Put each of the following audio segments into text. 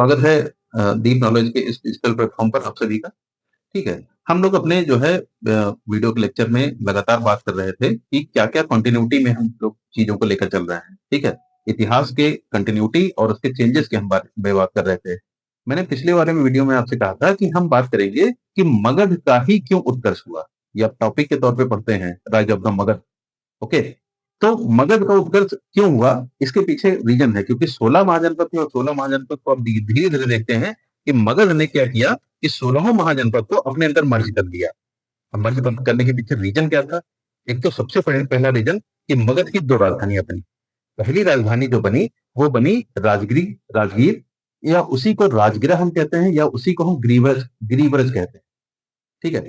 स्वागत है deep knowledge के इस डिजिटल प्लेटफॉर्म पर आप सभी का। ठीक है, हम लोग अपने जो है वीडियो के लेक्चर में लगातार बात कर रहे थे कि क्या-क्या कंटिन्यूटी में हम लोग चीजों को लेकर चल रहे हैं। ठीक है, इतिहास के कंटिन्यूटी और उसके चेंजेस के हम बात कर रहे थे। मैंने पिछले वाले में वीडियो में आपसे कहा था कि हम बात करेंगे कि मगध का ही क्यों उत्कर्ष हुआ, या टॉपिक के तौर पे पढ़ते हैं rise of the Magadh. Okay, तो मगध का उत्कर्ष क्यों हुआ, इसके पीछे रीजन है, क्योंकि 16 महाजनपद थे और 16 महाजनपद को आप धीरे धीरे देखते हैं कि मगध ने क्या किया कि 16 महाजनपद को अपने अंदर मर्ज कर दिया। मर्ज करने के पीछे रीजन क्या था? एक तो सबसे पहला रीजन कि मगध की दो राजधानियां बनी। पहली राजधानी जो बनी वो बनी राजगिरी, राजगीर, या उसी को राजगिरा हम कहते हैं, या उसी को हम ग्रीवज ग्रीवरज कहते हैं। ठीक है,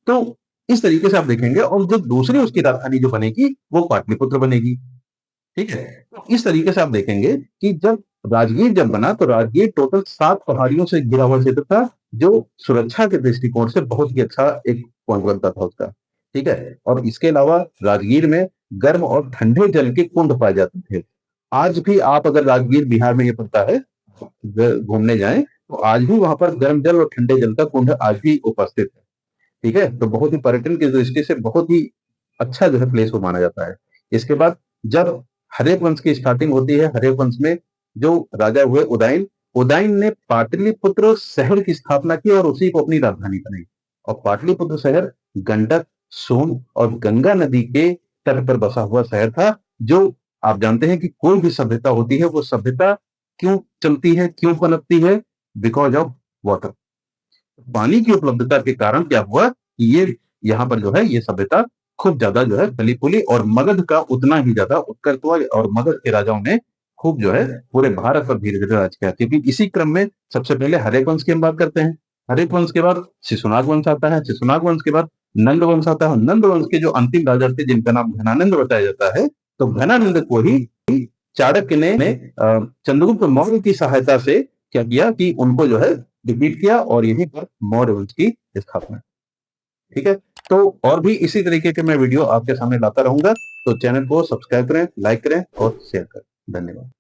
तो इस तरीके से आप देखेंगे, और जो दूसरी उसकी राजधानी जो बनेगी वो पाटलिपुत्र बनेगी। ठीक है, तो इस तरीके से आप देखेंगे कि जब राजगीर जब बना तो राजगीर टोटल 7 पहाड़ियों से घिरा हुआ क्षेत्र था, जो सुरक्षा के दृष्टिकोण से बहुत ही अच्छा एक पॉइंट बनता था उसका। ठीक है, और इसके अलावा राजगीर में गर्म और ठंडे जल के कुंड पाए जाते थे। आज भी आप अगर राजगीर बिहार में ये पड़ता है, घूमने जाएं, तो आज भी वहां पर गर्म जल और ठंडे जल का कुंड आज भी उपस्थित है। ठीक है, तो बहुत ही पर्यटन की दृष्टि से बहुत ही अच्छा जो है प्लेस को माना जाता है। इसके बाद जब हर्यक वंश की स्टार्टिंग होती है, हर्यक वंश में जो राजा हुए उदयन, उदयन ने पाटलिपुत्र शहर की स्थापना की और उसी को अपनी राजधानी बनाई। और पाटलिपुत्र शहर गंडक, सोन और गंगा नदी के तट पर बसा हुआ शहर था। जो आप जानते हैं कि कोई भी सभ्यता होती है, वो सभ्यता क्यों चलती है, क्यों पनपती है? Because of water. पानी की उपलब्धता के कारण क्या हुआ कि ये यहाँ पर जो है ये सभ्यता खूब ज्यादा जो है फली फूली, और मगध का उतना ही ज्यादा उत्कर्ष हुआ, और मगध के राजाओं ने खूब जो है पूरे भारत पर धीरे धीरे राज किया। क्योंकि इसी क्रम में सबसे पहले हर्यक वंश की हम बात करते हैं, हर्यक वंश के बाद शिशुनाग वंश आता है, शिशुनाग वंश के बाद नंद वंश आता है, नंद वंश के जो अंतिम राजा थे जिनका नाम घनानंद बताया जाता है, तो घनानंद को ही चाणक्य ने चंद्रगुप्त मौर्य की सहायता से क्या किया कि उनको जो है डिफीट किया, और यहीं पर मौर्य वंश की स्थापना। ठीक है, तो और भी इसी तरीके के मैं वीडियो आपके सामने लाता रहूंगा, तो चैनल को सब्सक्राइब करें, लाइक करें और शेयर करें। धन्यवाद।